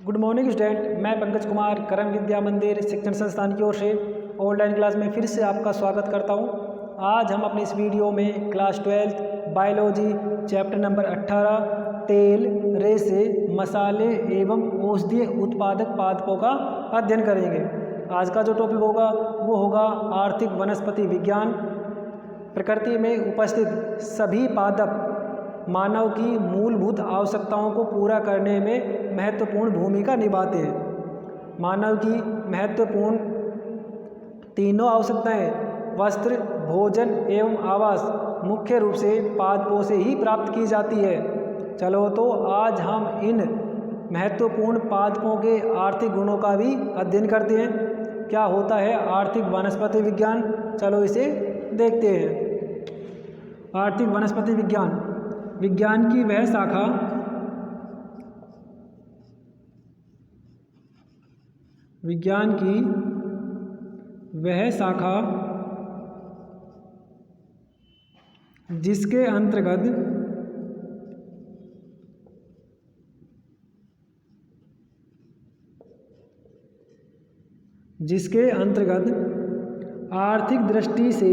Good morning student, मैं पंकज कुमार करम विद्या मंदिर शिक्षण संस्थान की ओर से ऑनलाइन क्लास में फिर से आपका स्वागत करता हूं। आज हम अपनी इस वीडियो में क्लास 12 बायोलॉजी चैप्टर नंबर 18 तेल, रेशे, मसाले एवं औषधीय उत्पादक पादपों का अध्ययन करेंगे। आज का जो टॉपिक होगा वो होगा आर्थिक वनस्पति विज्ञान। प्रकृति में उपस्थित सभी पादप मानव की मूलभूत आवश्यकताओं को पूरा करने में महत्वपूर्ण भूमिका निभाते हैं। मानव की महत्वपूर्ण तीनों आवश्यकताएं वस्त्र, भोजन एवं आवास मुख्य रूप से पादपों से ही प्राप्त की जाती है। चलो तो आज हम इन महत्वपूर्ण पादपों के आर्थिक गुणों का भी अध्ययन करते हैं। क्या होता है आर्थिक वनस्पति विज्ञान, चलो इसे देखते हैं। आर्थिक वनस्पति विज्ञान विज्ञान की वह शाखा जिसके अंतर्गत आर्थिक दृष्टि से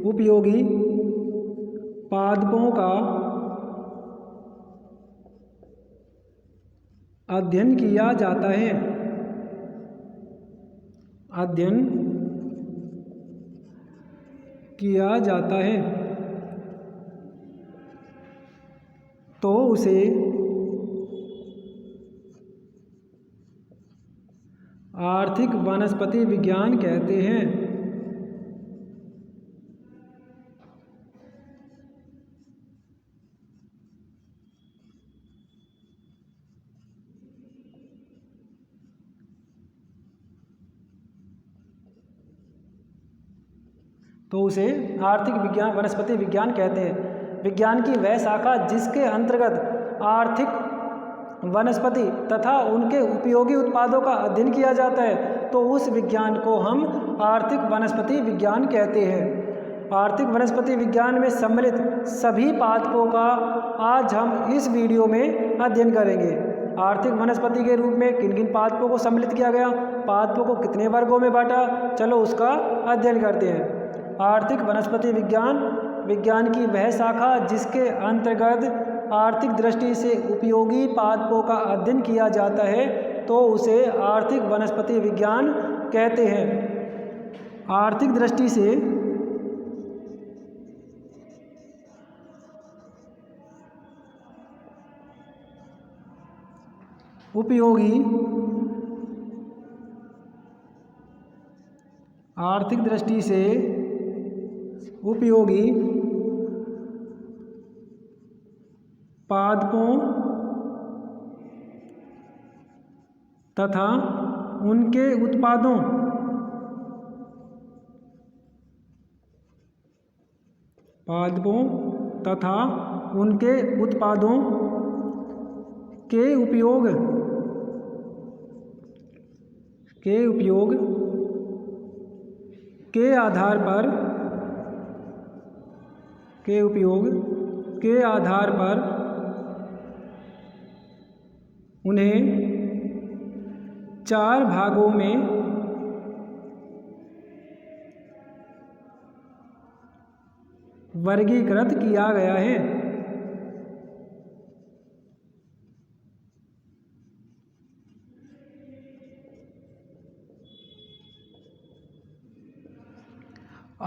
उपयोगी पादपों का अध्ययन किया जाता है तो उसे आर्थिक वनस्पति विज्ञान कहते हैं। वनस्पति विज्ञान कहते हैं। विज्ञान की वह शाखा जिसके अंतर्गत आर्थिक वनस्पति तथा उनके उपयोगी उत्पादों का अध्ययन किया जाता है तो उस विज्ञान को हम आर्थिक वनस्पति विज्ञान कहते हैं। आर्थिक वनस्पति विज्ञान में सम्मिलित सभी पादपों का आज हम इस वीडियो में अध्ययन करेंगे। आर्थिक वनस्पति के रूप में किन किन पादपों को सम्मिलित किया गया, पादपों को कितने वर्गों में बांटा, चलो उसका अध्ययन करते हैं। आर्थिक वनस्पति विज्ञान की वह शाखा जिसके अंतर्गत आर्थिक दृष्टि से उपयोगी पादपों का अध्ययन किया जाता है तो उसे आर्थिक वनस्पति विज्ञान कहते हैं। आर्थिक दृष्टि से उपयोगी पादपों तथा उनके उत्पादों के उपयोग के आधार पर उन्हें 4 भागों में वर्गीकृत किया गया है।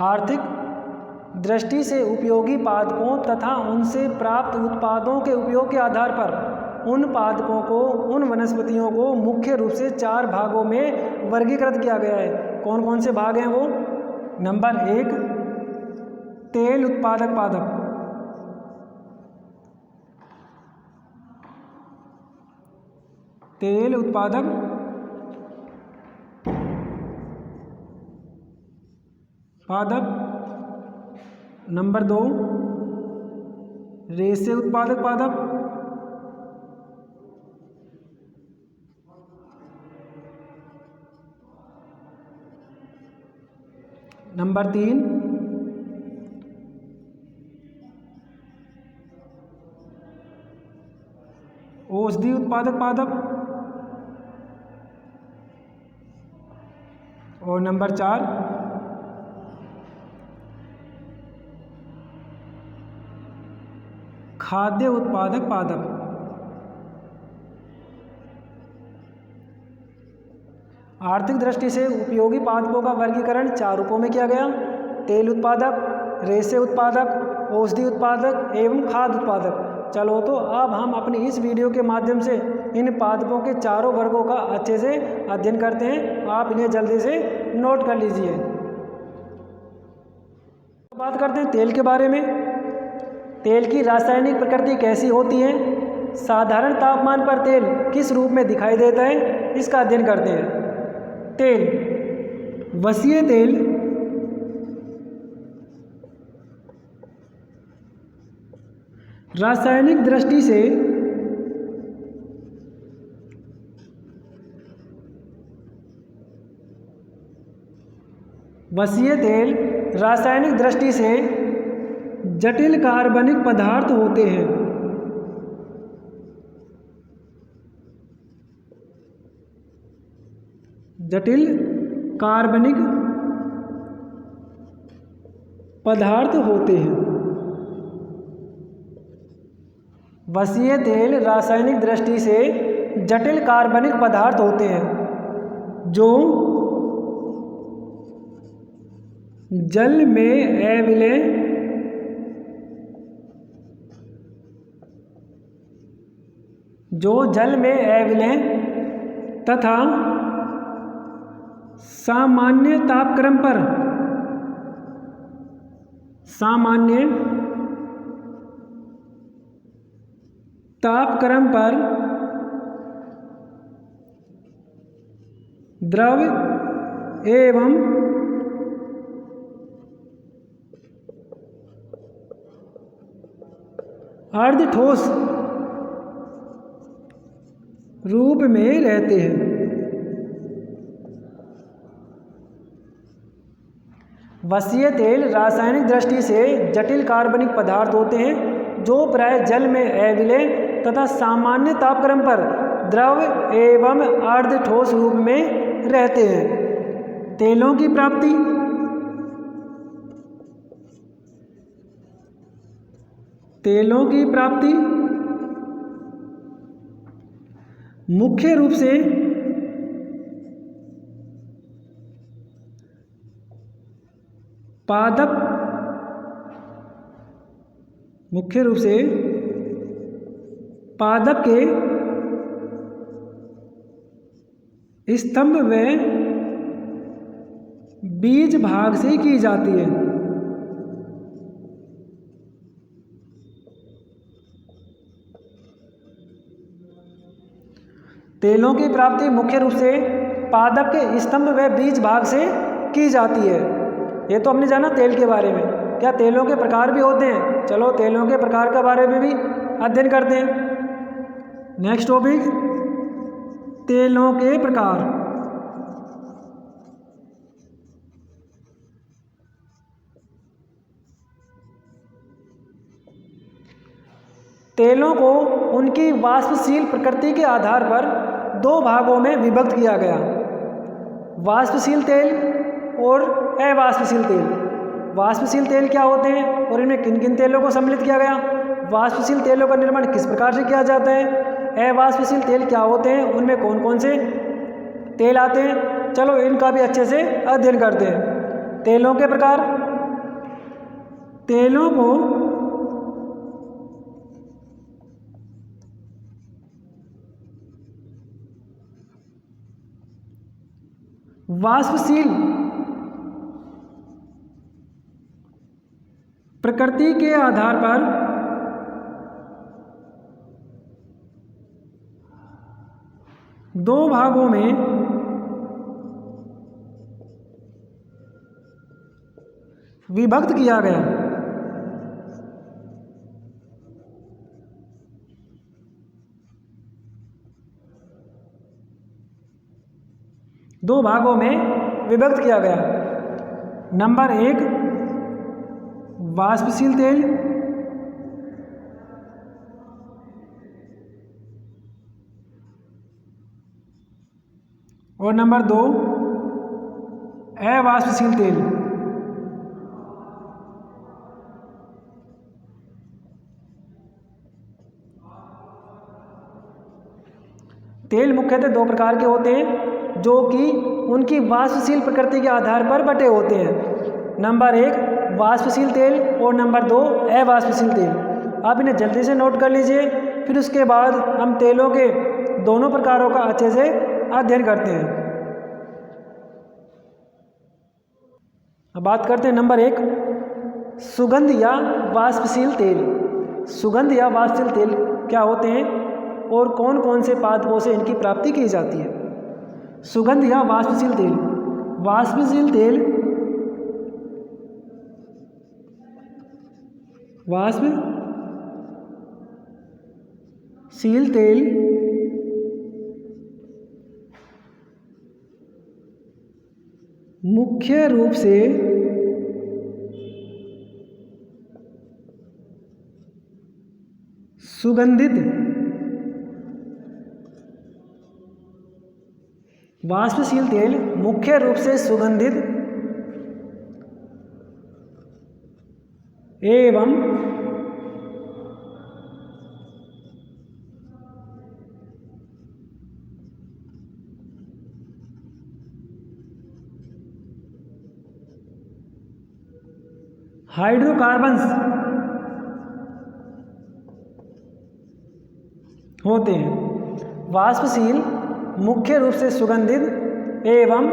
आर्थिक दृष्टि से उपयोगी पादपों तथा उनसे प्राप्त उत्पादों के उपयोग के आधार पर उन पादपों को, उन वनस्पतियों को मुख्य रूप से 4 भागों में वर्गीकृत किया गया है। कौन कौन से भाग हैं वो? नंबर 1 तेल उत्पादक पादप, नंबर 2 रेशे उत्पादक पादप, नंबर 3 औषधि उत्पादक पादप और नंबर 4 खाद्य उत्पादक पादप। आर्थिक दृष्टि से उपयोगी पादपों का वर्गीकरण 4 रूपों में किया गया: तेल उत्पादक, रेशे उत्पादक, औषधि उत्पादक एवं खाद्य उत्पादक। चलो तो अब हम अपनी इस वीडियो के माध्यम से इन पादपों के चारों वर्गों का अच्छे से अध्ययन करते हैं। आप इन्हें जल्दी से नोट कर लीजिए। बात करते हैं तेल के बारे में। तेल की रासायनिक प्रकृति कैसी होती है? साधारण तापमान पर तेल किस रूप में दिखाई देता है, इसका अध्ययन करते हैं। तेल वसीय तेल, रासायनिक दृष्टि से वसीय तेल रासायनिक दृष्टि से जटिल कार्बनिक पदार्थ होते हैं। जटिल कार्बनिक पदार्थ होते हैं। वसीय तेल रासायनिक दृष्टि से जटिल कार्बनिक पदार्थ होते हैं जो जल में अविलय तथा सामान्य तापक्रम पर द्रव एवं अर्धठोस रूप में रहते हैं। वसीय तेल रासायनिक दृष्टि से जटिल कार्बनिक पदार्थ होते हैं जो प्राय जल में अविलय तथा सामान्य तापक्रम पर द्रव एवं अर्धठोस रूप में रहते हैं। तेलों की प्राप्ति। तेलों की प्राप्ति मुख्य रूप से पादप के स्तंभ व बीज भाग से की जाती है। तेलों की प्राप्ति मुख्य रूप से पादप के स्तंभ व बीज भाग से की जाती है। ये तो हमने जाना तेल के बारे में। क्या तेलों के प्रकार भी होते हैं? चलो तेलों के प्रकार के बारे में भी अध्ययन करते हैं। नेक्स्ट टॉपिक, तेलों के प्रकार। तेलों को उनकी वाष्पशील प्रकृति के आधार पर 2 भागों में विभक्त किया गया: वाष्पशील तेल और अवाष्पशील तेल। वाष्पशील तेल क्या होते हैं और इनमें किन किन तेलों को सम्मिलित किया गया? वाष्पशील तेलों का निर्माण किस प्रकार से किया जाता है? अवाष्पशील तेल क्या होते हैं, उनमें कौन कौन से तेल आते हैं? चलो इनका भी अच्छे से अध्ययन करते हैं। तेलों के प्रकार। तेलों को वाष्पशील प्रकृति के आधार पर दो भागों में विभक्त किया गया। दो भागों में विभक्त किया गया। नंबर 1 वाष्पशील तेल, और नंबर 2 अवाष्पशील तेल। तेल मुख्यतः दो प्रकार के होते हैं जो कि उनकी वाष्पशील प्रकृति के आधार पर बटे होते हैं। नंबर 1 वाष्पशील तेल और नंबर 2 अवाष्पशील तेल। आप इन्हें जल्दी से नोट कर लीजिए, फिर उसके बाद हम तेलों के दोनों प्रकारों का अच्छे से अध्ययन करते हैं। अब बात करते हैं नंबर 1 सुगंध या वाष्पशील तेल। सुगंध या वाष्पशील तेल क्या होते हैं और कौन कौन से पादपों से इनकी प्राप्ति की जाती है। सुगंध या वाष्पशील तेल। वाष्पशील तेल वाष्पशील तेल मुख्य रूप से सुगंधित वाष्पशील तेल मुख्य रूप से सुगंधित एवं हाइड्रोकार्बन्स होते हैं। वाष्पशील मुख्य रूप से सुगंधित एवं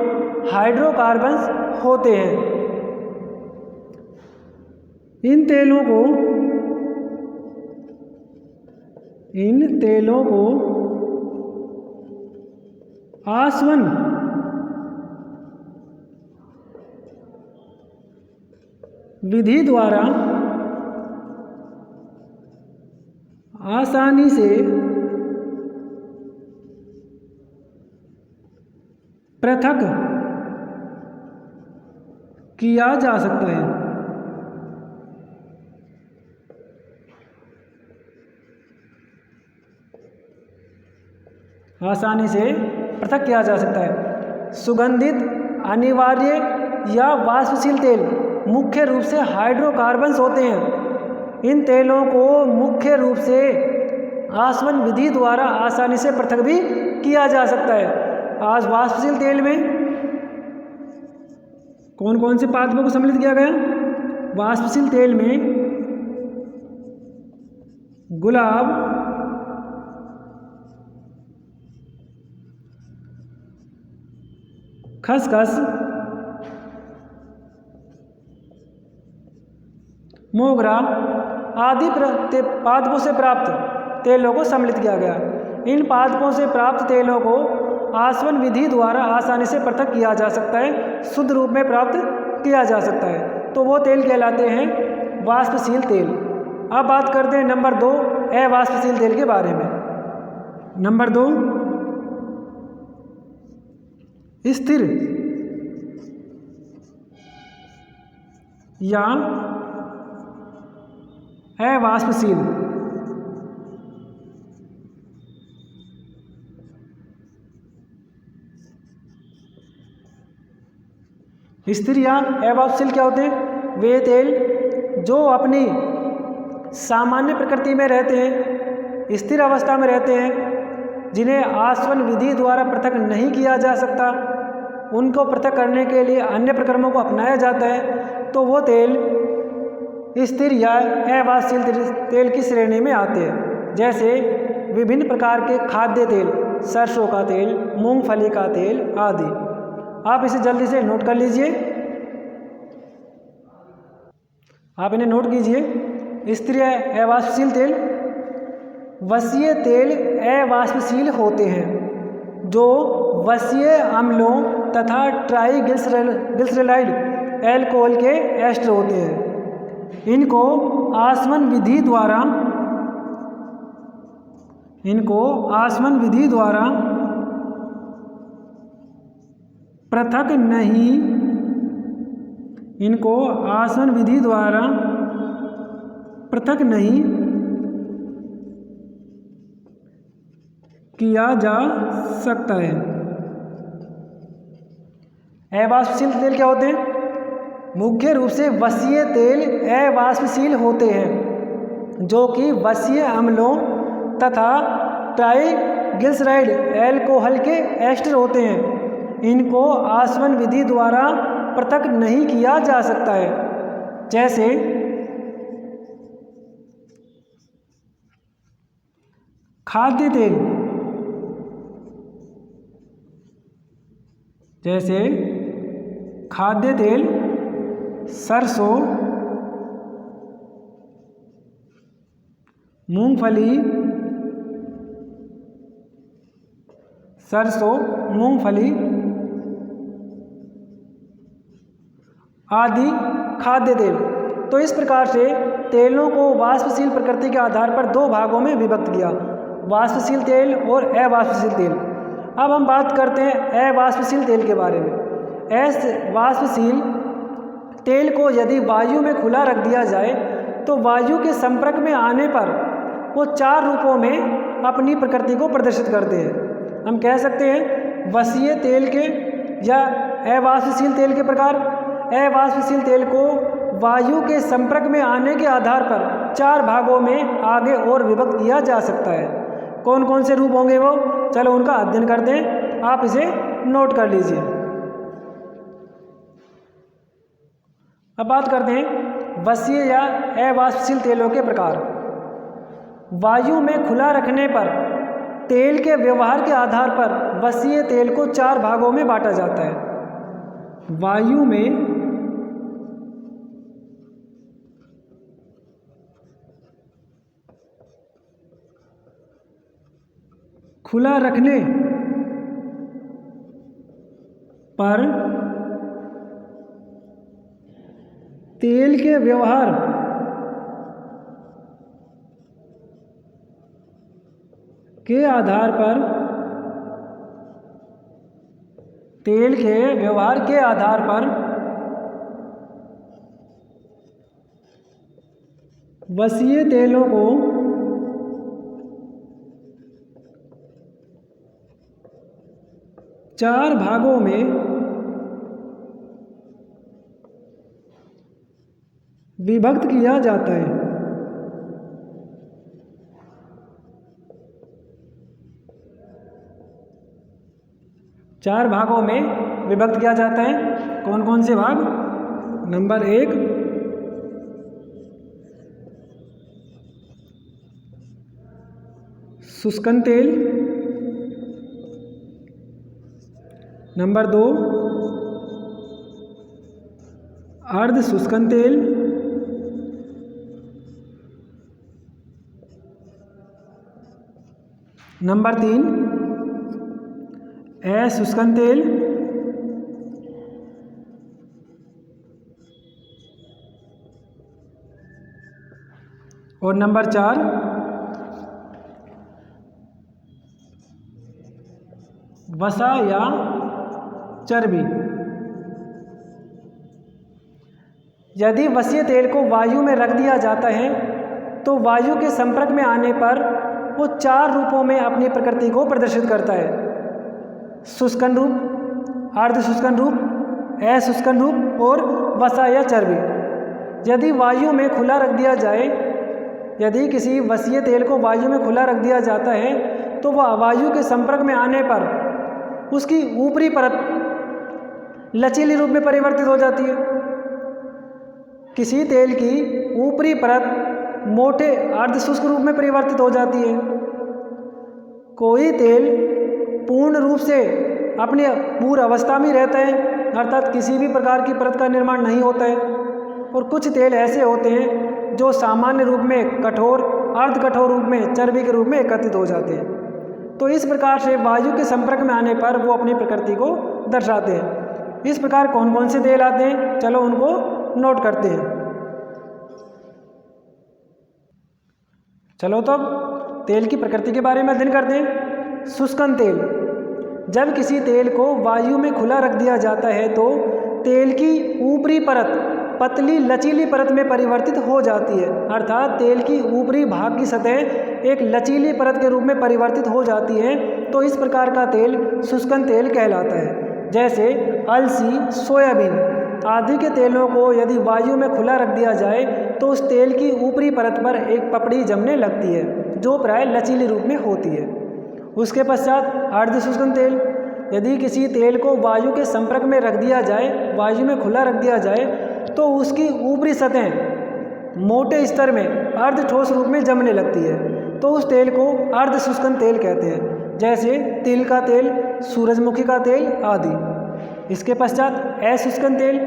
हाइड्रोकार्बन्स होते हैं। इन तेलों को आसवन विधि द्वारा आसानी से पृथक किया जा सकता है। आसानी से पृथक किया जा सकता है। सुगंधित अनिवार्य या वाष्पशील तेल मुख्य रूप से हाइड्रोकार्बन्स होते हैं। इन तेलों को मुख्य रूप से आसवन विधि द्वारा आसानी से पृथक भी किया जा सकता है। आज वाष्पशील तेल में कौन कौन से पादपों को सम्मिलित किया गया। वाष्पशील तेल में गुलाब, खसखस, मोगरा आदि पादपों से प्राप्त तेलों को सम्मिलित किया गया। इन पादपों से प्राप्त तेलों को आसवन विधि द्वारा आसानी से पृथक किया जा सकता है, शुद्ध रूप में प्राप्त किया जा सकता है, तो वो तेल कहलाते हैं वाष्पशील तेल। अब बात करते हैं नंबर 2 अवाष्पशील तेल के बारे में। नंबर 2 स्थिर या अवाष्पशील। स्थिर या अवाष्पशील क्या होते हैं। वे तेल जो अपनी सामान्य प्रकृति में रहते हैं, स्थिर अवस्था में रहते हैं, जिन्हें आसवन विधि द्वारा पृथक नहीं किया जा सकता, उनको पृथक करने के लिए अन्य प्रक्रमों को अपनाया जाता है, तो वो तेल स्थिर या अवाष्पशील तेल की श्रेणी में आते हैं। जैसे विभिन्न प्रकार के खाद्य तेल, सरसों का तेल, मूंगफली का तेल आदि। आप इसे जल्दी से नोट कर लीजिए, आप इन्हें नोट कीजिए। स्थिर अवाष्पशील तेल वसीय तेल अवाष्पशील होते हैं जो वसीय अम्लों तथा ट्राइग्लिसराइड एल्कोहल के एस्टर होते हैं। इनको आसवन विधि द्वारा पृथक नहीं इनको आसवन विधि द्वारा पृथक नहीं किया जा सकता है। अवाष्पशील तेल क्या होते हैं? मुख्य रूप से वसीय तेल अवाष्पशील होते हैं जो कि वसीय अम्लों तथा ट्राइग्लिसराइड एल्कोहल के एस्टर होते हैं। इनको आसवन विधि द्वारा पृथक नहीं किया जा सकता है। जैसे खाद्य तेल, सरसों, मूंगफली आदि खाद्य तेल। तो इस प्रकार से तेलों को वाष्पशील प्रकृति के आधार पर दो भागों में विभक्त किया, वाष्पशील तेल और अवाष्पशील तेल। अब हम बात करते हैं अवाष्पशील तेल के बारे में। अवाष्पशील तेल को यदि वायु में खुला रख दिया जाए तो वायु के संपर्क में आने पर वो चार रूपों में अपनी प्रकृति को प्रदर्शित करते हैं। हम कह सकते हैं वसीय तेल के या अवाष्पशील तेल के प्रकार। अवाष्पशील तेल को वायु के संपर्क में आने के आधार पर चार भागों में आगे और विभक्त किया जा सकता है। कौन कौन से रूप होंगे वो, चलो उनका अध्ययन करते हैं, आप इसे नोट कर लीजिए। अब बात करते हैं वसीय या अवाष्पशील तेलों के प्रकार। वायु में खुला रखने पर तेल के व्यवहार के आधार पर वसीय तेल को चार भागों में बांटा जाता है। वायु में खुला रखने पर तेल के व्यवहार के आधार पर वसीय तेलों को चार भागों में विभक्त किया जाता है। चार भागों में विभक्त किया जाता है। कौन कौन से भाग? नंबर 1 शुष्कन तेल, नंबर 2 अर्ध शुष्कन तेल, नंबर 3 अशुष्कन तेल, और नंबर 4 वसा या चर्बी। यदि वसीय तेल को वायु में रख दिया जाता है तो वायु के संपर्क में आने पर वो चार रूपों में अपनी प्रकृति को प्रदर्शित करता है। शुष्कन रूप, अर्ध शुष्कन रूप, अशुष्कन रूप और वसा या चर्बी। यदि वायु में खुला रख दिया जाए, यदि किसी वसीय तेल को वायु में खुला रख दिया जाता है तो वह वायु के संपर्क में आने पर उसकी ऊपरी परत लचीली रूप में परिवर्तित हो जाती है। किसी तेल की ऊपरी परत मोटे अर्धशुष्क रूप में परिवर्तित हो जाती है। कोई तेल पूर्ण रूप से अपनी पूर्ण अवस्था में रहता है, अर्थात किसी भी प्रकार की परत का निर्माण नहीं होता है। और कुछ तेल ऐसे होते हैं जो सामान्य रूप में कठोर, अर्ध कठोर रूप में चर्बी के रूप में एकत्रित हो जाते हैं। तो इस प्रकार से वायु के संपर्क में आने पर वो अपनी प्रकृति को दर्शाते हैं। इस प्रकार कौन कौन से तेल आते हैं, चलो उनको नोट करते हैं। चलो तो अब तेल की प्रकृति के बारे में अध्ययन करते हैं। शुष्कन तेल, जब किसी तेल को वायु में खुला रख दिया जाता है तो तेल की ऊपरी परत पतली लचीली परत में परिवर्तित हो जाती है। अर्थात तेल की ऊपरी भाग की सतह एक लचीली परत के रूप में परिवर्तित हो जाती है, तो इस प्रकार का तेल शुष्कन तेल कहलाता है। जैसे अलसी, सोयाबीन आदि के तेलों को यदि वायु में खुला रख दिया जाए तो उस तेल की ऊपरी परत पर एक पपड़ी जमने लगती है, जो प्राय लचीली रूप में होती है। उसके पश्चात अर्ध शुष्कन तेल, यदि किसी तेल को वायु के संपर्क में रख दिया जाए, वायु में खुला रख दिया जाए, तो उसकी ऊपरी सतह मोटे स्तर में अर्ध ठोस रूप में जमने लगती है, तो उस तेल को अर्ध शुष्कन तेल कहते हैं। जैसे तिल का तेल, सूरजमुखी का तेल आदि। इसके पश्चात अशुष्कन तेल,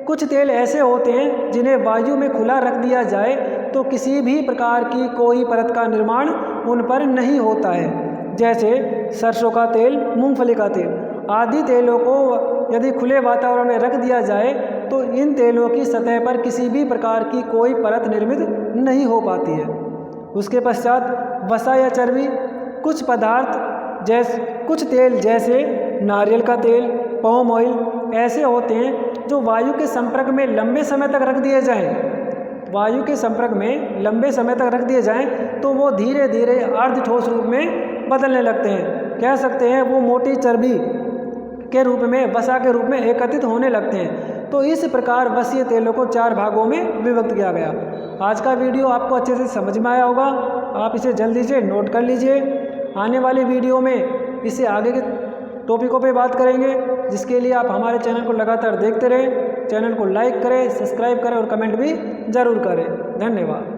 कुछ तेल ऐसे होते हैं जिन्हें वायु में खुला रख दिया जाए तो किसी भी प्रकार की कोई परत का निर्माण उन पर नहीं होता है। जैसे सरसों का तेल, मूंगफली का तेल आदि तेलों को यदि खुले वातावरण में रख दिया जाए तो इन तेलों की सतह पर किसी भी प्रकार की कोई परत निर्मित नहीं हो पाती है। उसके पश्चात वसा या चर्बी, कुछ पदार्थ कुछ तेल जैसे नारियल का तेल, पाम ऑयल ऐसे होते हैं जो वायु के संपर्क में लंबे समय तक रख दिए जाएं। वायु के संपर्क में लंबे समय तक रख दिए जाएं तो वो धीरे धीरे अर्ध ठोस रूप में बदलने लगते हैं। कह सकते हैं वो मोटी चर्बी के रूप में, वसा के रूप में एकत्रित होने लगते हैं। तो इस प्रकार वसीय तेलों को 4 भागों में विभक्त किया गया। आज का वीडियो आपको अच्छे से समझ में आया होगा, आप इसे जल्दी से नोट कर लीजिए। आने वाली वीडियो में इससे आगे के टॉपिकों पे बात करेंगे, जिसके लिए आप हमारे चैनल को लगातार देखते रहें। चैनल को लाइक करें, सब्सक्राइब करें और कमेंट भी ज़रूर करें। धन्यवाद।